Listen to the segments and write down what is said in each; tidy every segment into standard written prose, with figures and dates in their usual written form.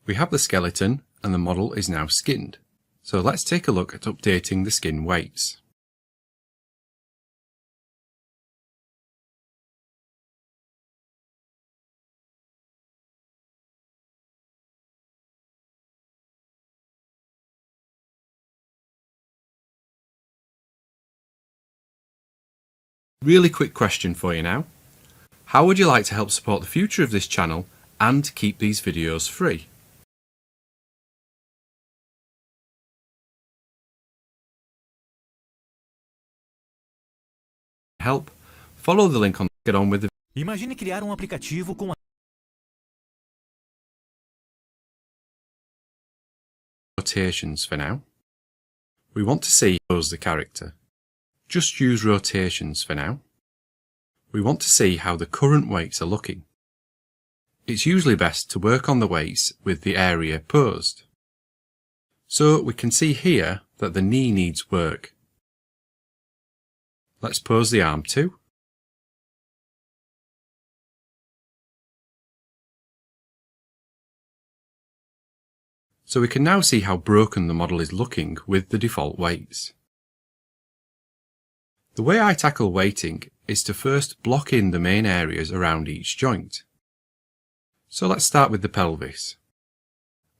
We have the skeleton and the model is now skinned. So let's take a look at updating the skin weights. Really quick question for you now. How would you like to help support the future of this channel and keep these videos free? Help, follow the link on get on with the Imagine criar aplicativo com rotations for now. We want to see the character. Just use rotations for now. We want to see how the current weights are looking. It's usually best to work on the weights with the area posed. So we can see here that the knee needs work. Let's pose the arm too. So we can now see how broken the model is looking with the default weights. The way I tackle weighting is to first block in the main areas around each joint. So let's start with the pelvis.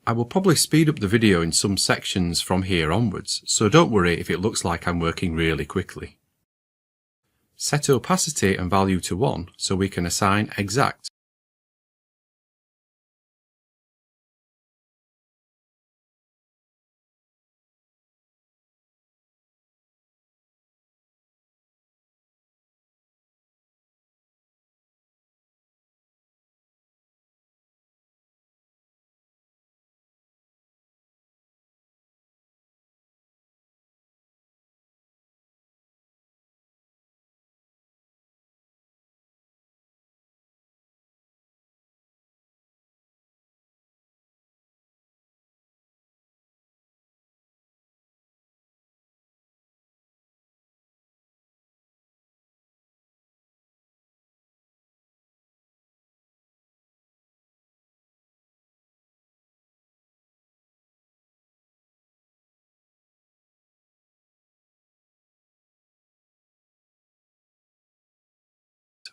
I will probably speed up the video in some sections from here onwards, so don't worry if it looks like I'm working really quickly. Set opacity and value to 1 so we can assign exact.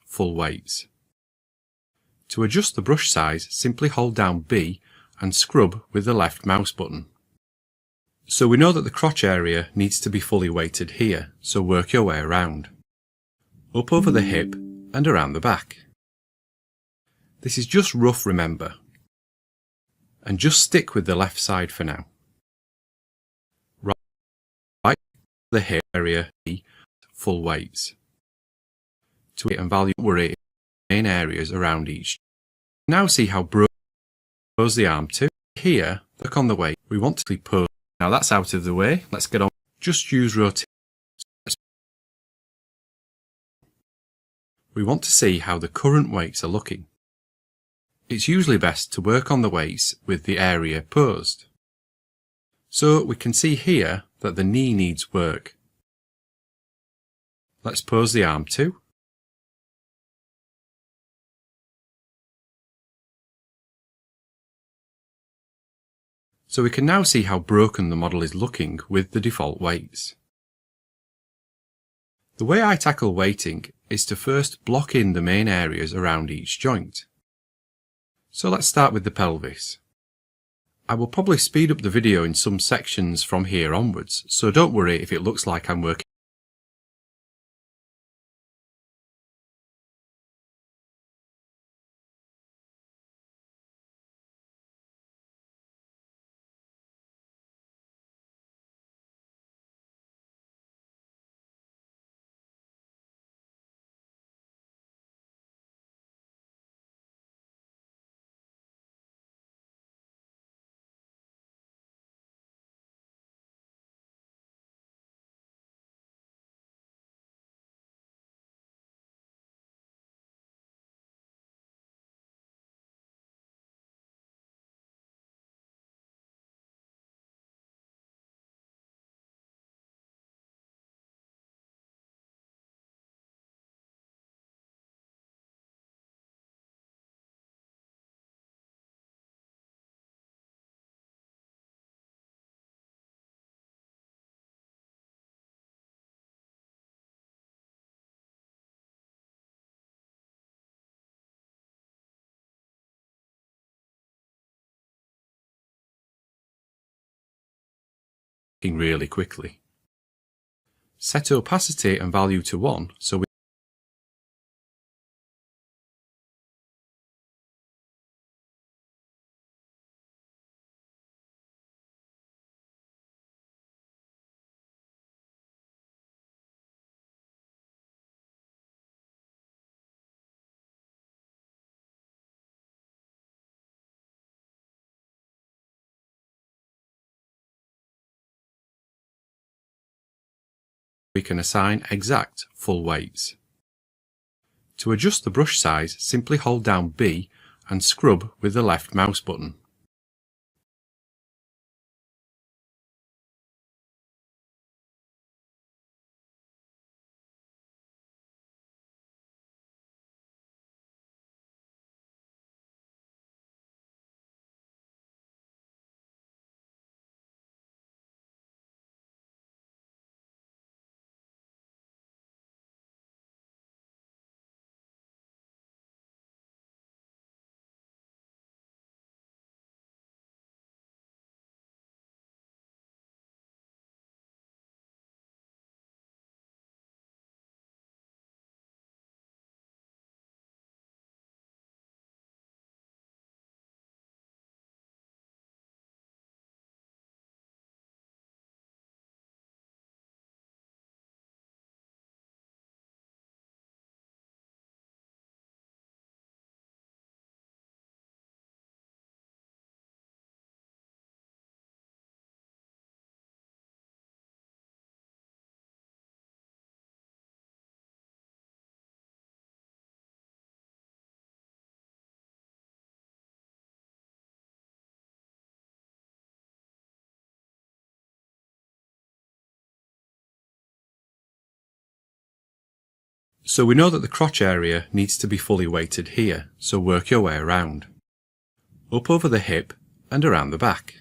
Full weights. To adjust the brush size, simply hold down B and scrub with the left mouse button. So we know that the crotch area needs to be fully weighted here, so work your way around. Up over the hip and around the back. This is just rough, remember. And just stick with the left side for now. Right the hip area, full weights. To it and value worry main areas around each. Now see how broad pose the arm to. Here, look on the weight. We want to pose. Now that's out of the way. Let's get on. Just use rotate. We want to see how the current weights are looking. It's usually best to work on the weights with the area posed. So we can see here that the knee needs work. Let's pose the arm too. So we can now see how broken the model is looking with the default weights. The way I tackle weighting is to first block in the main areas around each joint. So let's start with the pelvis. I will probably speed up the video in some sections from here onwards, so don't worry if it looks like I'm working. really quickly. Set opacity and value to 1 so we can assign exact full weights. To adjust the brush size, simply hold down B and scrub with the left mouse button. So we know that the crotch area needs to be fully weighted here, so work your way around. Up over the hip and around the back.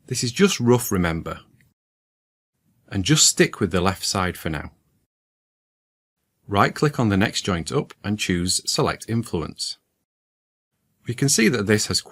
This is just rough, remember, and just stick with the left side for now. Right click on the next joint up and choose Select Influence. We can see that this has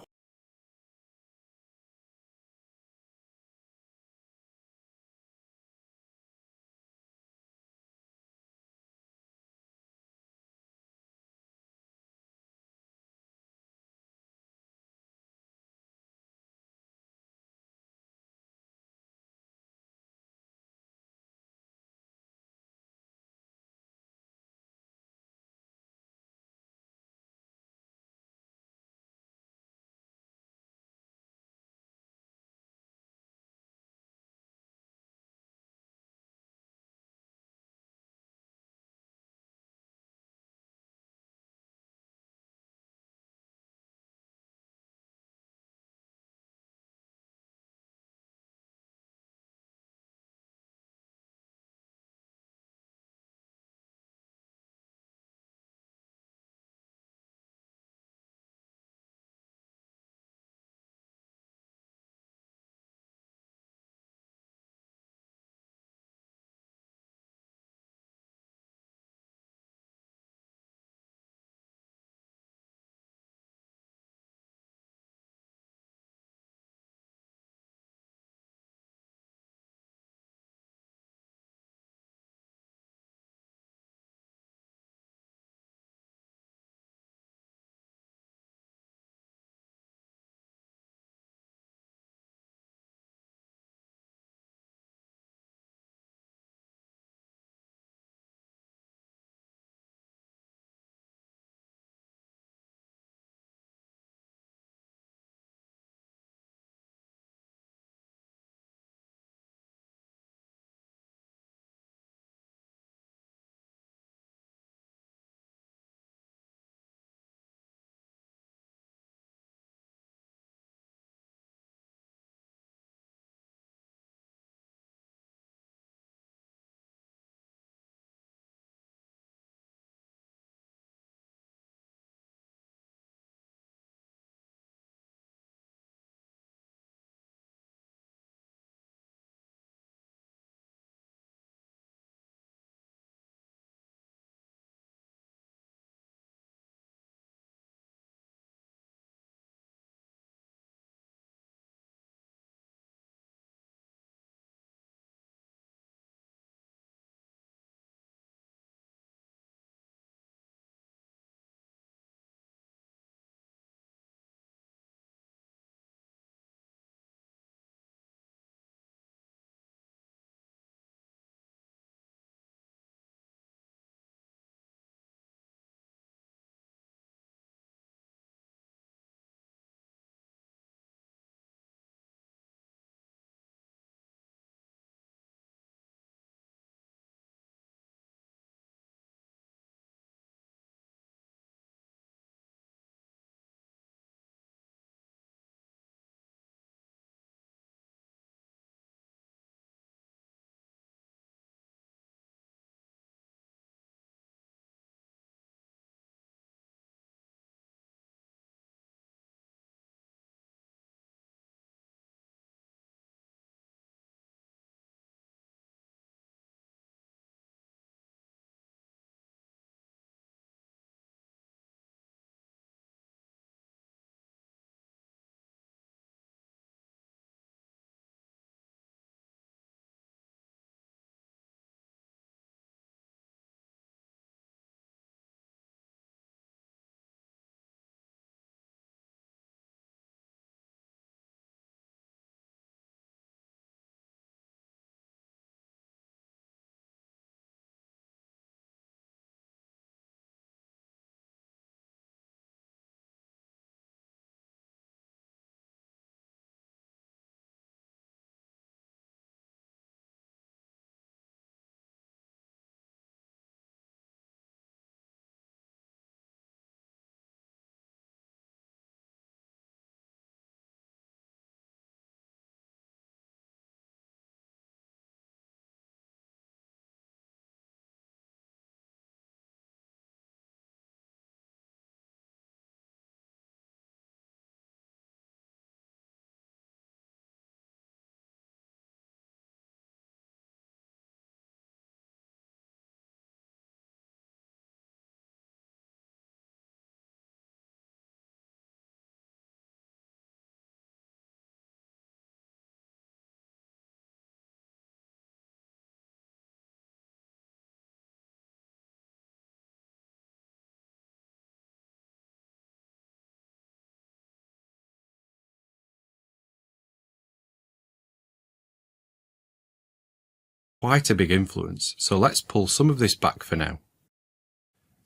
quite a big influence, so let's pull some of this back for now.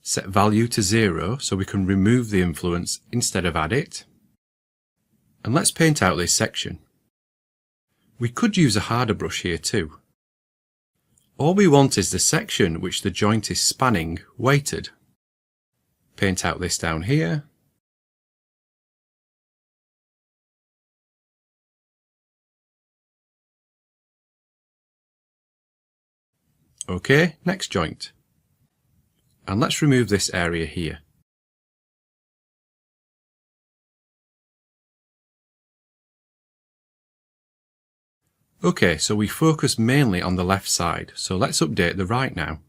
Set value to 0 so we can remove the influence instead of add it. And let's paint out this section. We could use a harder brush here too. All we want is the section which the joint is spanning weighted. Paint out this down here. OK, next joint. And let's remove this area here. OK, so we focus mainly on the left side, so let's update the right now.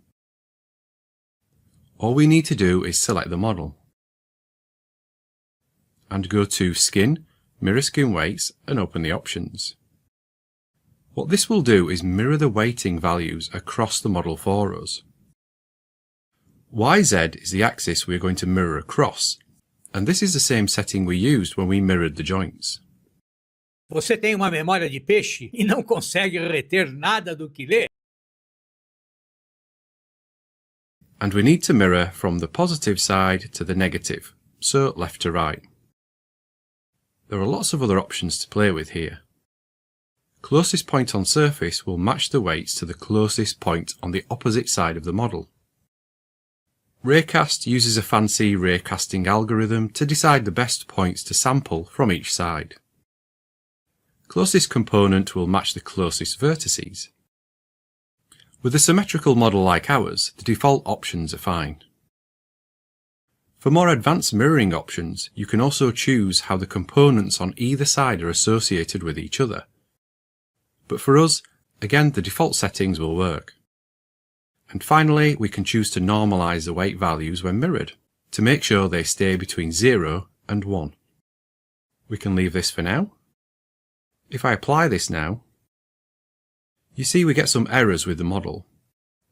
All we need to do is select the model and go to Skin, Mirror Skin Weights and open the options. What this will do is mirror the weighting values across the model for us. YZ is the axis we are going to mirror across, and this is the same setting we used when we mirrored the joints. Você tem uma memória de peixe e não consegue reter nada do que lê? And we need to mirror from the positive side to the negative, so left to right. There are lots of other options to play with here. Closest point on surface will match the weights to the closest point on the opposite side of the model. Raycast uses a fancy raycasting algorithm to decide the best points to sample from each side. Closest component will match the closest vertices. With a symmetrical model like ours, the default options are fine. For more advanced mirroring options, you can also choose how the components on either side are associated with each other. But for us, again, the default settings will work. And finally, we can choose to normalize the weight values when mirrored, to make sure they stay between 0 and 1. We can leave this for now. If I apply this now, you see we get some errors with the model.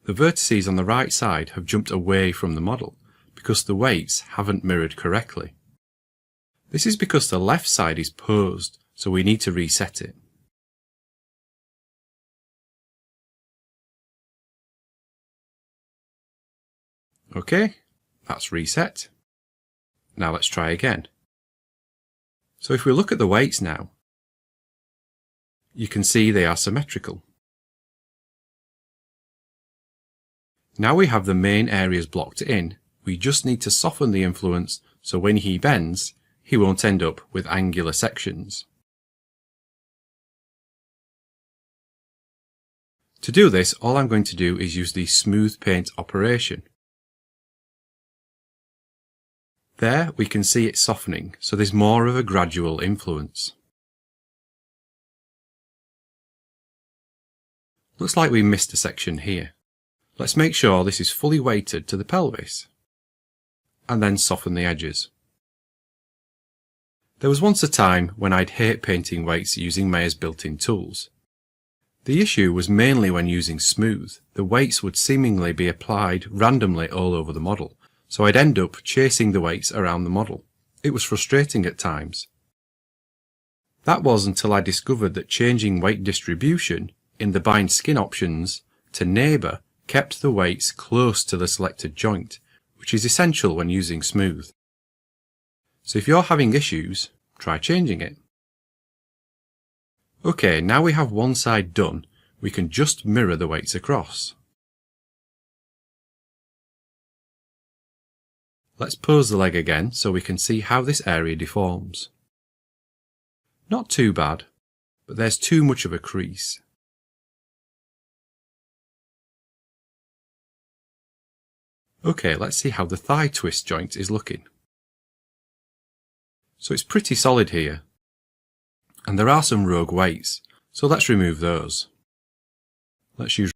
The vertices on the right side have jumped away from the model because the weights haven't mirrored correctly. This is because the left side is posed, so we need to reset it. OK, that's reset. Now let's try again. So if we look at the weights now, you can see they are symmetrical. Now we have the main areas blocked in, we just need to soften the influence so when he bends, he won't end up with angular sections. To do this, all I'm going to do is use the smooth paint operation. There we can see it softening, so there's more of a gradual influence. Looks like we missed a section here. Let's make sure this is fully weighted to the pelvis, and then soften the edges. There was once a time when I'd hate painting weights using Maya's built-in tools. The issue was mainly when using smooth, the weights would seemingly be applied randomly all over the model, so I'd end up chasing the weights around the model. It was frustrating at times. That was until I discovered that changing weight distribution in the bind skin options to neighbour kept the weights close to the selected joint, which is essential when using smooth. So if you're having issues, try changing it. OK, now we have one side done, we can just mirror the weights across. Let's pose the leg again so we can see how this area deforms. Not too bad, but there's too much of a crease. OK, let's see how the thigh twist joint is looking. So it's pretty solid here. And there are some rogue weights, so let's remove those. Let's use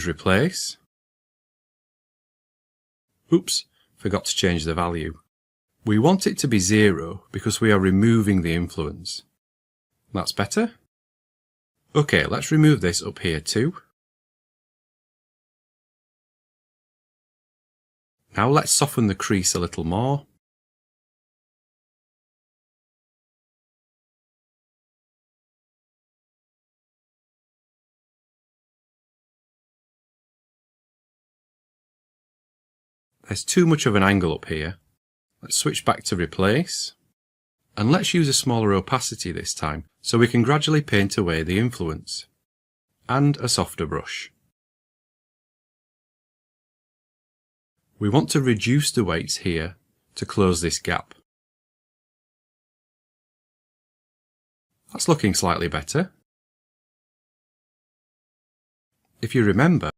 replace. Oops, forgot to change the value. We want it to be 0 because we are removing the influence. That's better. Okay, let's remove this up here too. Now let's soften the crease a little more. There's too much of an angle up here. Let's switch back to replace. And let's use a smaller opacity this time, so we can gradually paint away the influence. And a softer brush. We want to reduce the weights here to close this gap. That's looking slightly better. If you remember,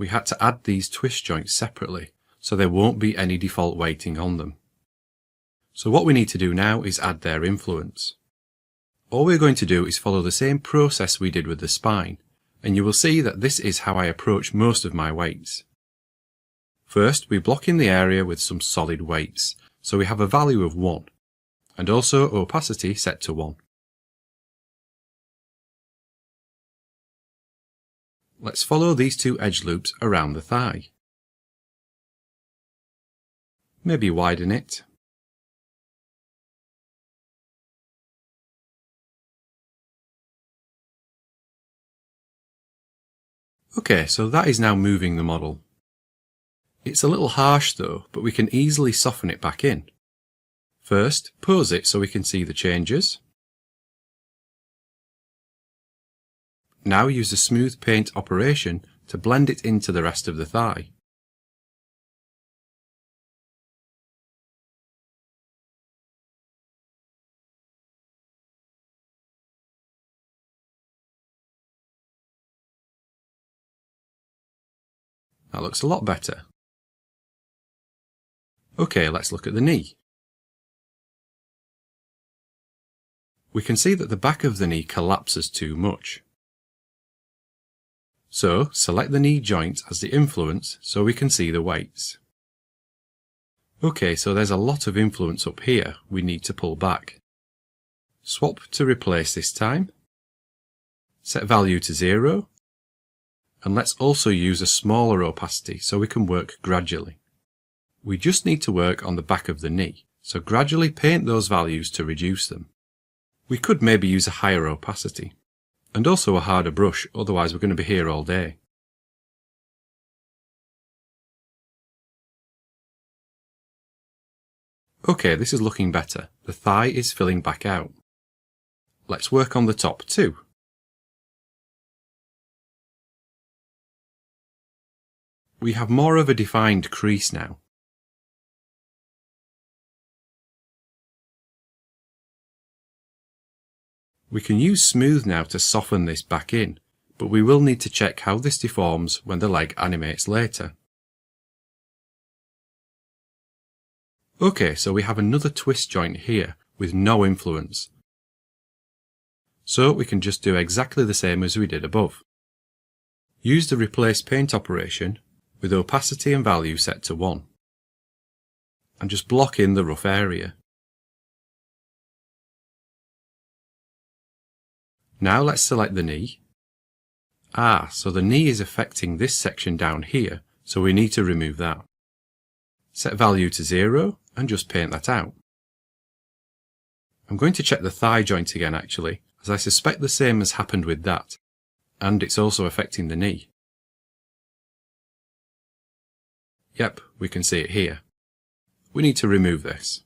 we had to add these twist joints separately, so there won't be any default weighting on them. So what we need to do now is add their influence. All we're going to do is follow the same process we did with the spine, and you will see that this is how I approach most of my weights. First, we block in the area with some solid weights, so we have a value of 1, and also opacity set to 1. Let's follow these two edge loops around the thigh. Maybe widen it. Okay, so that is now moving the model. It's a little harsh though, but we can easily soften it back in. First, pose it so we can see the changes. Now use the smooth paint operation to blend it into the rest of the thigh. That looks a lot better. Okay, let's look at the knee. We can see that the back of the knee collapses too much. So, select the knee joint as the influence so we can see the weights. Okay, so there's a lot of influence up here we need to pull back. Swap to replace this time. Set value to 0. And let's also use a smaller opacity so we can work gradually. We just need to work on the back of the knee, so gradually paint those values to reduce them. We could maybe use a higher opacity, and also a harder brush, otherwise we're going to be here all day. Okay, this is looking better. The thigh is filling back out. Let's work on the top too. We have more of a defined crease now. We can use smooth now to soften this back in, but we will need to check how this deforms when the leg animates later. Okay, so we have another twist joint here with no influence. So we can just do exactly the same as we did above. Use the replace paint operation with opacity and value set to 1. And just block in the rough area. Now let's select the knee. So the knee is affecting this section down here, so we need to remove that. Set value to 0 and just paint that out. I'm going to check the thigh joint again actually, as I suspect the same has happened with that, and it's also affecting the knee. Yep, we can see it here. We need to remove this.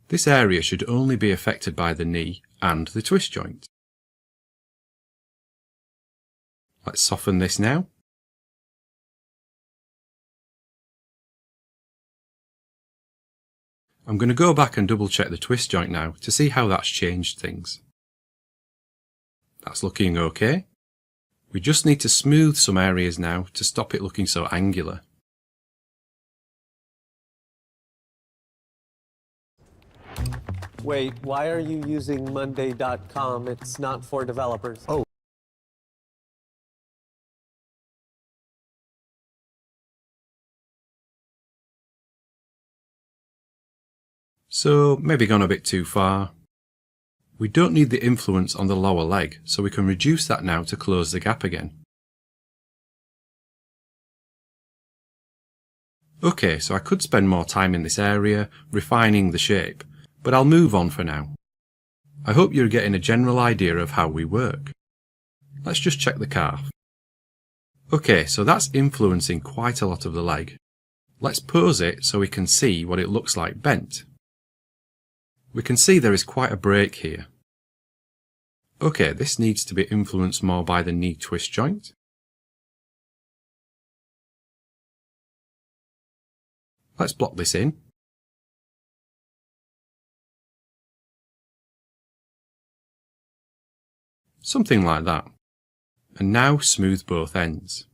This area should only be affected by the knee and the twist joint. Let's soften this now. I'm going to go back and double check the twist joint now to see how that's changed things. That's looking okay. We just need to smooth some areas now to stop it looking so angular. Wait, why are you using Monday.com? It's not for developers. Oh. So maybe gone a bit too far. We don't need the influence on the lower leg, so we can reduce that now to close the gap again. Okay, so I could spend more time in this area, refining the shape, but I'll move on for now. I hope you're getting a general idea of how we work. Let's just check the calf. Okay, so that's influencing quite a lot of the leg. Let's pose it so we can see what it looks like bent. We can see there is quite a break here. Okay, this needs to be influenced more by the knee twist joint. Let's block this in. Something like that. And now smooth both ends.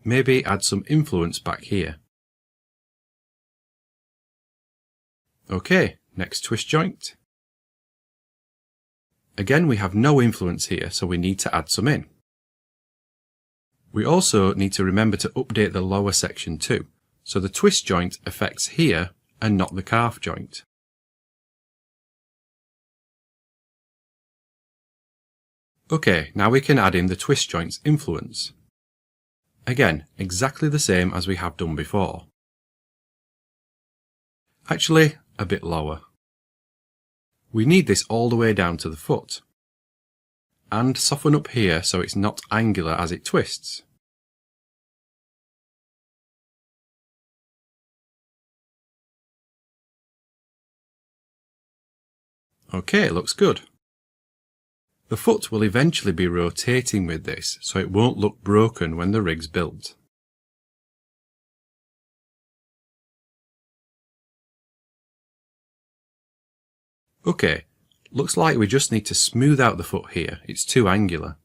maybe add some influence back here. Okay, next twist joint. Again, we have no influence here, so we need to add some in. We also need to remember to update the lower section too, so the twist joint affects here and not the calf joint. Okay, now we can add in the twist joint's influence. Again, exactly the same as we have done before. Actually, a bit lower. We need this all the way down to the foot. And soften up here so it's not angular as it twists. Okay, looks good. The foot will eventually be rotating with this, so it won't look broken when the rig's built. Okay, looks like we just need to smooth out the foot here, it's too angular.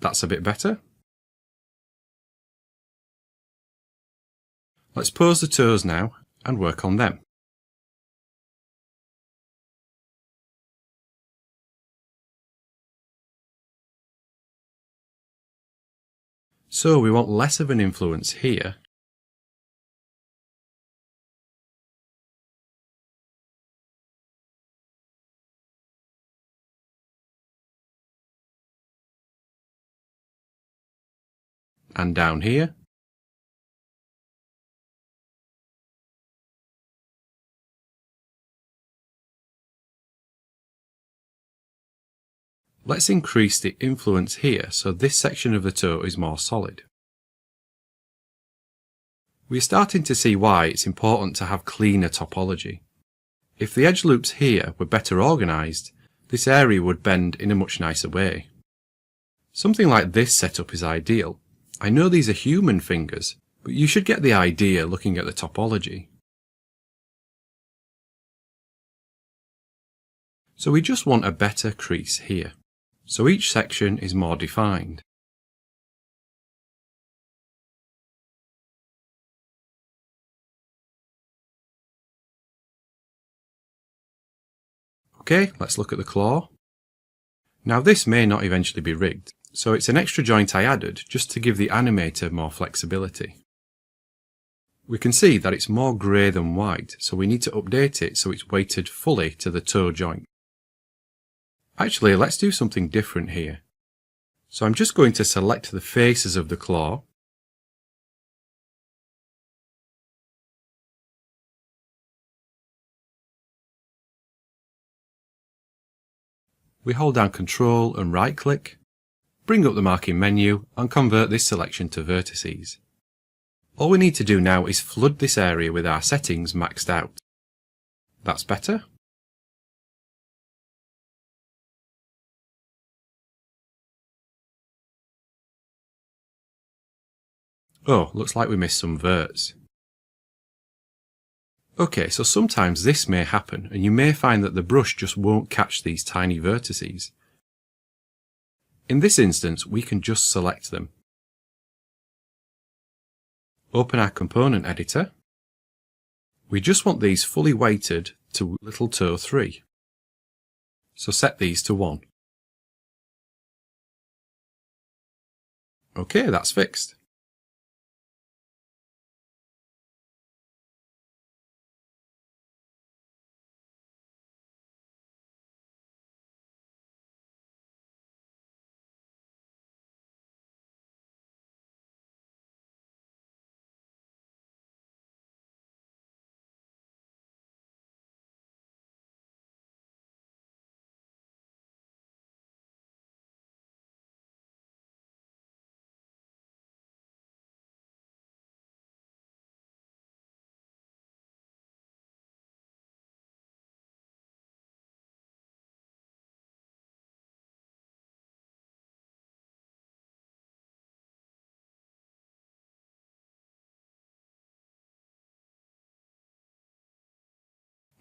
That's a bit better. Let's pose the toes now and work on them. So we want less of an influence here. And down here. Let's increase the influence here so this section of the toe is more solid. We're starting to see why it's important to have cleaner topology. If the edge loops here were better organised, this area would bend in a much nicer way. Something like this setup is ideal. I know these are human fingers, but you should get the idea looking at the topology. So we just want a better crease here, so each section is more defined. Okay, let's look at the claw. Now this may not eventually be rigged, so it's an extra joint I added just to give the animator more flexibility. We can see that it's more grey than white, so we need to update it so it's weighted fully to the toe joint. Actually, let's do something different here. So I'm just going to select the faces of the claw. We hold down Ctrl and right click, bring up the marking menu and convert this selection to vertices. All we need to do now is flood this area with our settings maxed out. That's better. Oh, looks like we missed some verts. Okay, so sometimes this may happen and you may find that the brush just won't catch these tiny vertices. In this instance, we can just select them. Open our component editor. We just want these fully weighted to little toe 3. So set these to 1. Okay, that's fixed.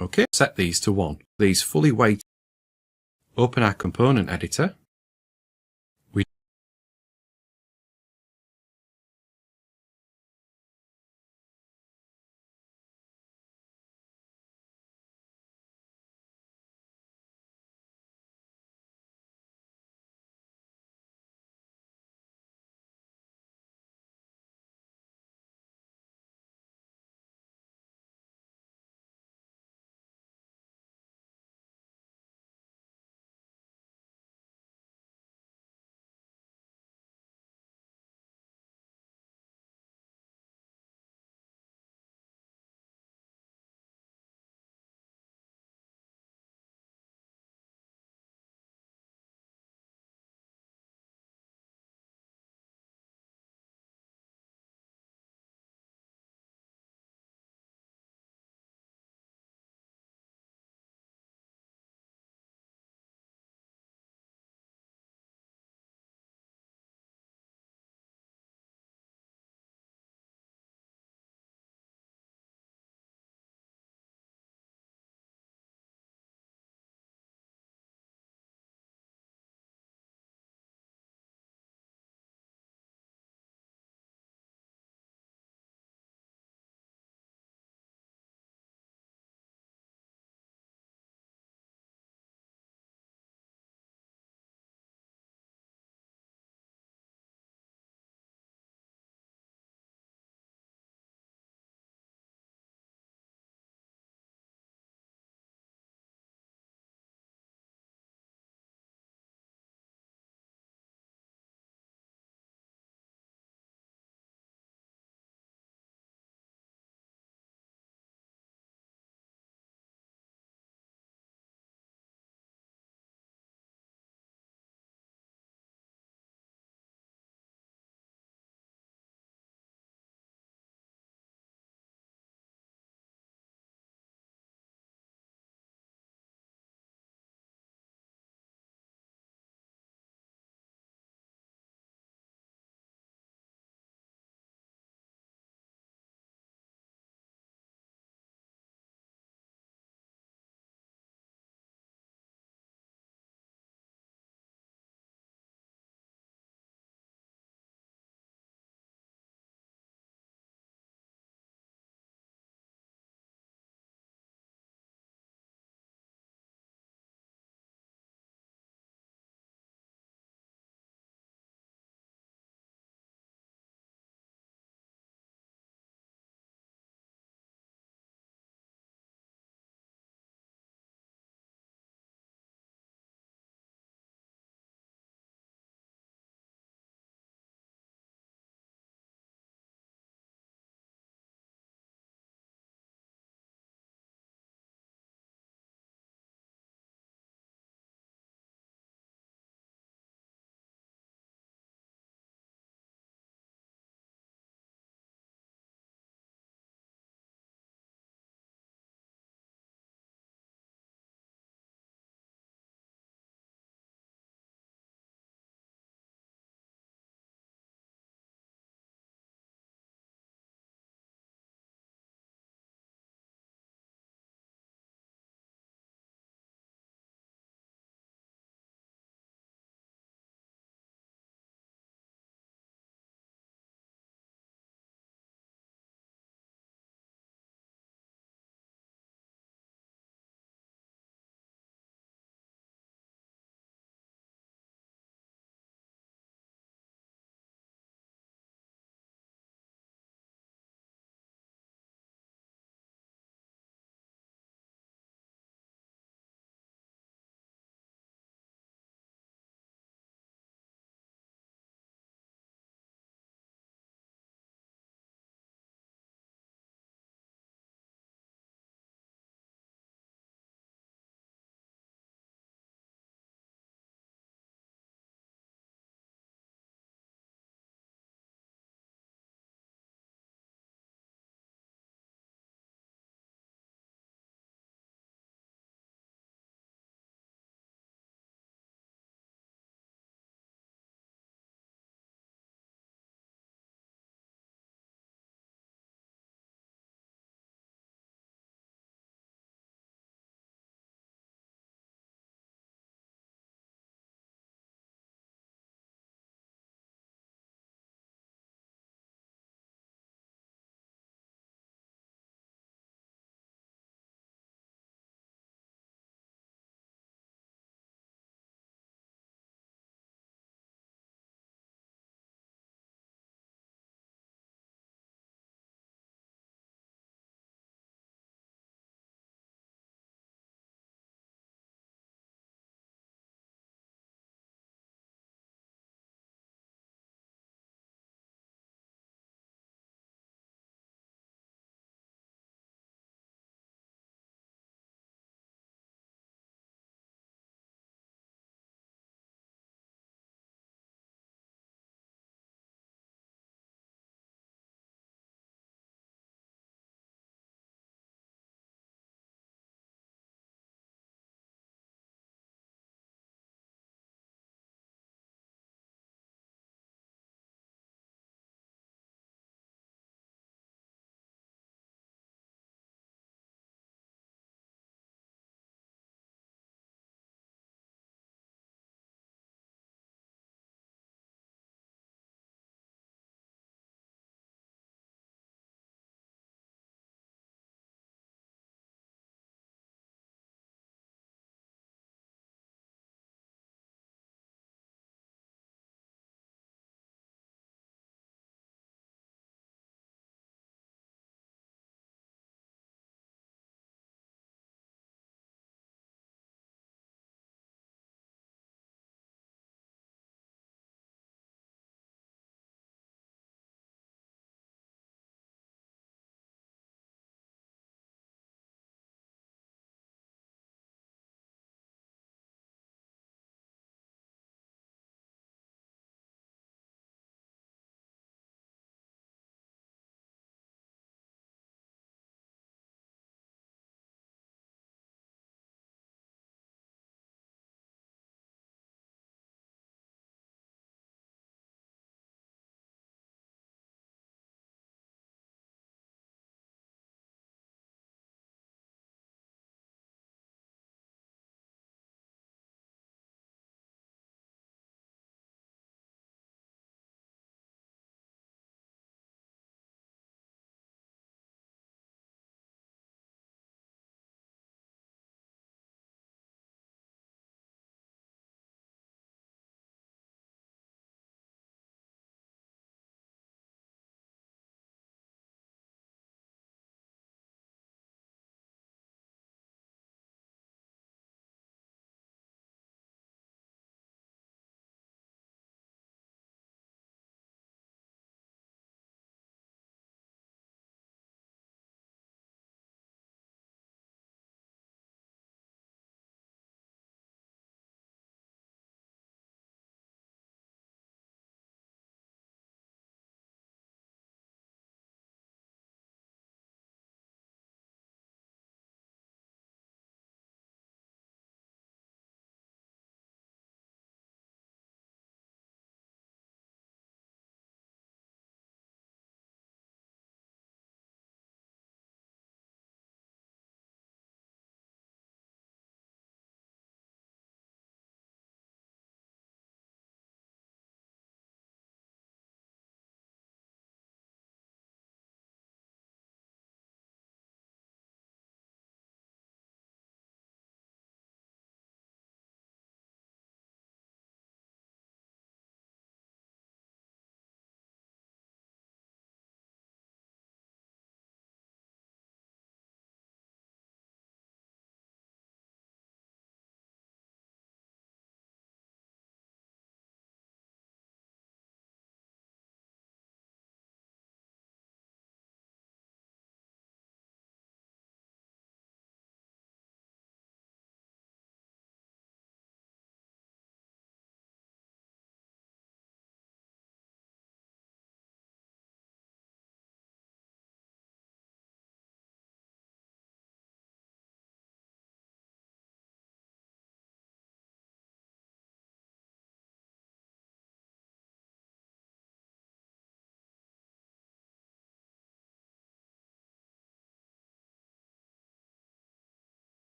Okay, set these to 1. These fully weighted. Open our component editor.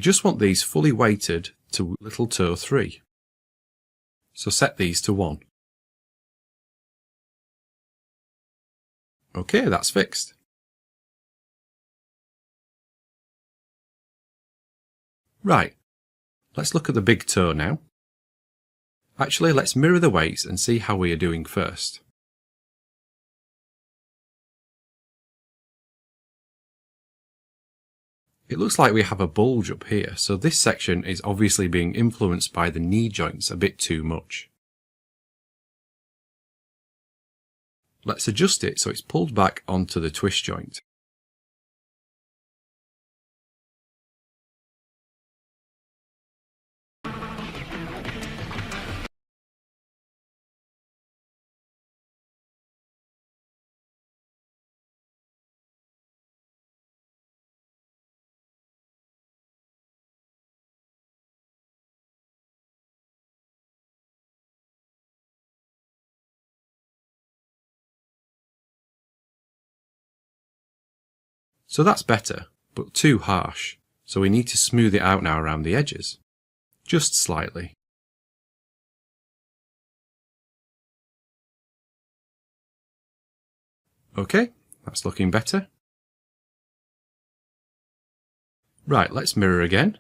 just want these fully weighted to little toe 3. So set these to 1. OK, that's fixed. Right, let's look at the big toe now. Actually, let's mirror the weights and see how we are doing first. It looks like we have a bulge up here, so this section is obviously being influenced by the knee joints a bit too much. Let's adjust it so it's pulled back onto the twist joint. So that's better, but too harsh, so we need to smooth it out now around the edges. Just slightly. OK, that's looking better. Right, let's mirror again.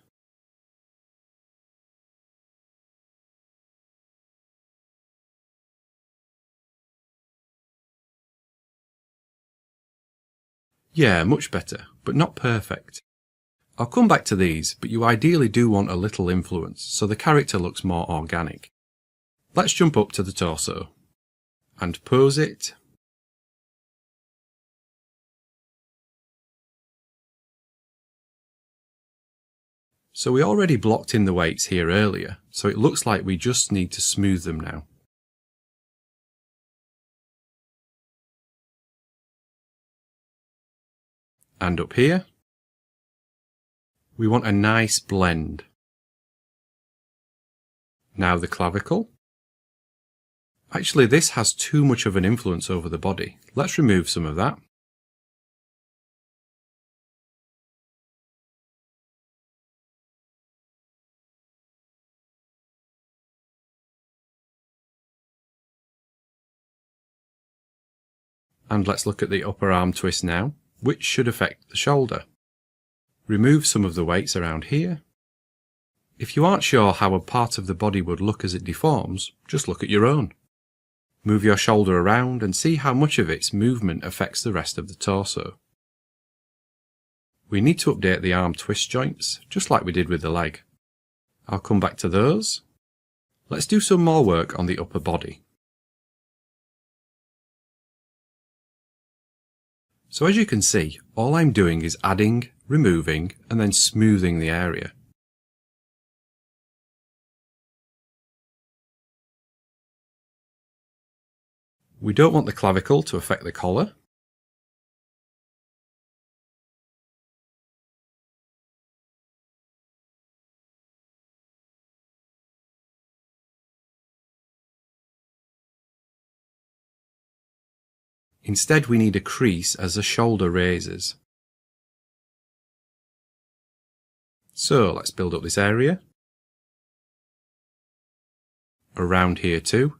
Yeah, much better, but not perfect. I'll come back to these, but you ideally do want a little influence, so the character looks more organic. Let's jump up to the torso and pose it. So we already blocked in the weights here earlier, so it looks like we just need to smooth them now. And up here, we want a nice blend. Now the clavicle. Actually, this has too much of an influence over the body. Let's remove some of that. And let's look at the upper arm twist now, which should affect the shoulder. Remove some of the weights around here. If you aren't sure how a part of the body would look as it deforms, just look at your own. Move your shoulder around and see how much of its movement affects the rest of the torso. We need to update the arm twist joints, just like we did with the leg. I'll come back to those. Let's do some more work on the upper body. So as you can see, all I'm doing is adding, removing, and then smoothing the area. We don't want the clavicle to affect the collar. Instead, we need a crease as the shoulder raises. So let's build up this area. Around here too.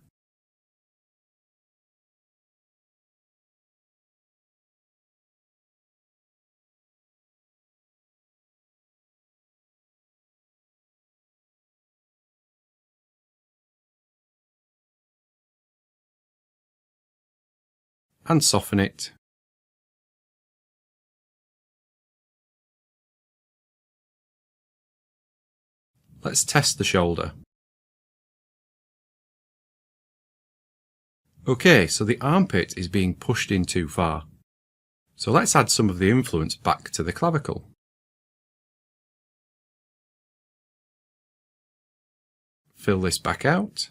And soften it. Let's test the shoulder. OK, so the armpit is being pushed in too far. So let's add some of the influence back to the clavicle. Fill this back out.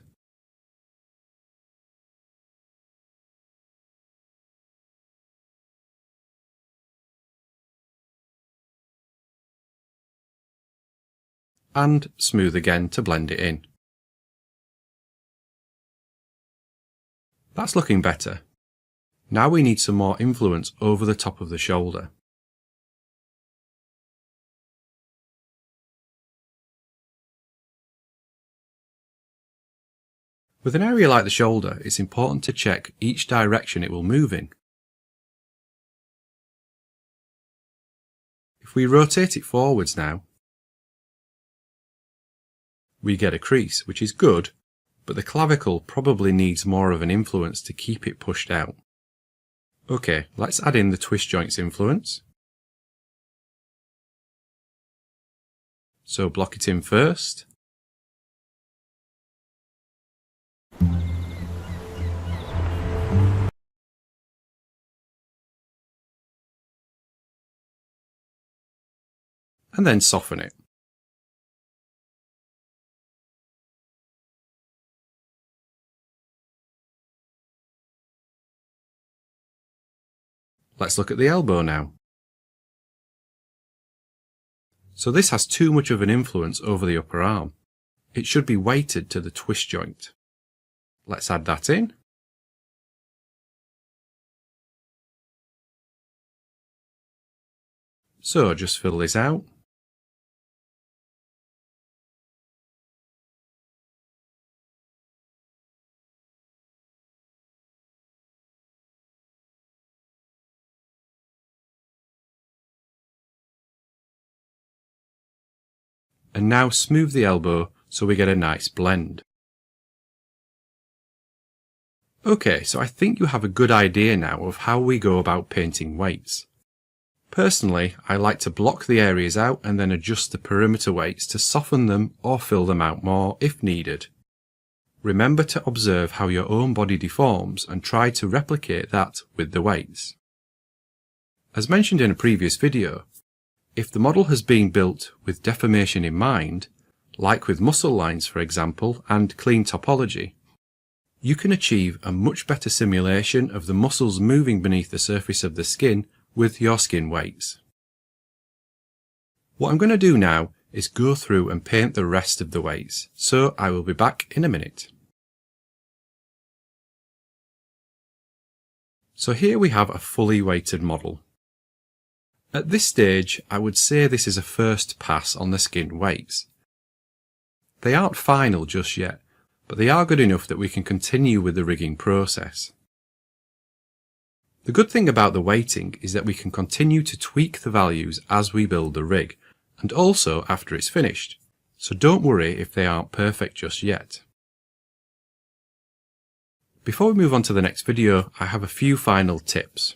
And smooth again to blend it in. That's looking better. Now we need some more influence over the top of the shoulder. With an area like the shoulder, it's important to check each direction it will move in. If we rotate it forwards now, we get a crease, which is good, but the clavicle probably needs more of an influence to keep it pushed out. Okay, let's add in the twist joints influence. So block it in first. And then soften it. Let's look at the elbow now. So this has too much of an influence over the upper arm. It should be weighted to the twist joint. Let's add that in. So just fill this out. And now smooth the elbow so we get a nice blend. Okay, so I think you have a good idea now of how we go about painting weights. Personally, I like to block the areas out and then adjust the perimeter weights to soften them or fill them out more if needed. Remember to observe how your own body deforms and try to replicate that with the weights. As mentioned in a previous video, if the model has been built with deformation in mind, like with muscle lines for example, and clean topology, you can achieve a much better simulation of the muscles moving beneath the surface of the skin with your skin weights. What I'm going to do now is go through and paint the rest of the weights, so I will be back in a minute. So here we have a fully weighted model. At this stage, I would say this is a first pass on the skin weights. They aren't final just yet, but they are good enough that we can continue with the rigging process. The good thing about the weighting is that we can continue to tweak the values as we build the rig, and also after it's finished, so don't worry if they aren't perfect just yet. Before we move on to the next video, I have a few final tips.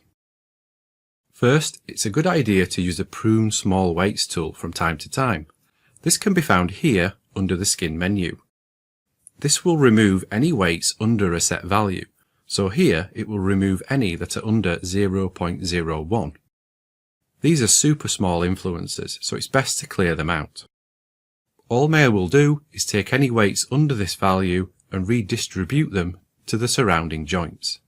First, it's a good idea to use the Prune Small Weights tool from time to time. This can be found here under the skin menu. This will remove any weights under a set value, so here it will remove any that are under 0.01. These are super small influences, so it's best to clear them out. All Maya will do is take any weights under this value and redistribute them to the surrounding joints.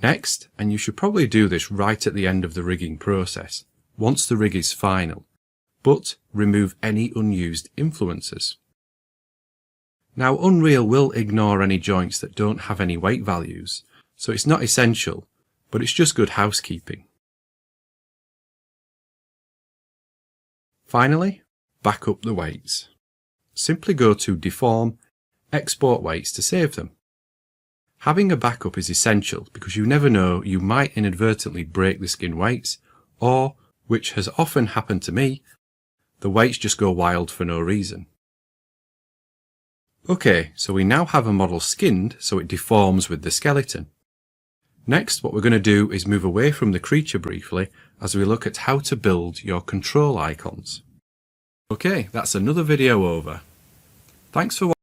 Next, and you should probably do this right at the end of the rigging process, once the rig is final, but remove any unused influences. Now Unreal will ignore any joints that don't have any weight values, so it's not essential, but it's just good housekeeping. Finally, back up the weights. Simply go to Deform, Export Weights to save them. Having a backup is essential because you never know, you might inadvertently break the skin weights, or, which has often happened to me, the weights just go wild for no reason. Okay, so we now have a model skinned so it deforms with the skeleton. Next, what we're going to do is move away from the creature briefly as we look at how to build your control icons. Okay, that's another video over. Thanks for watching.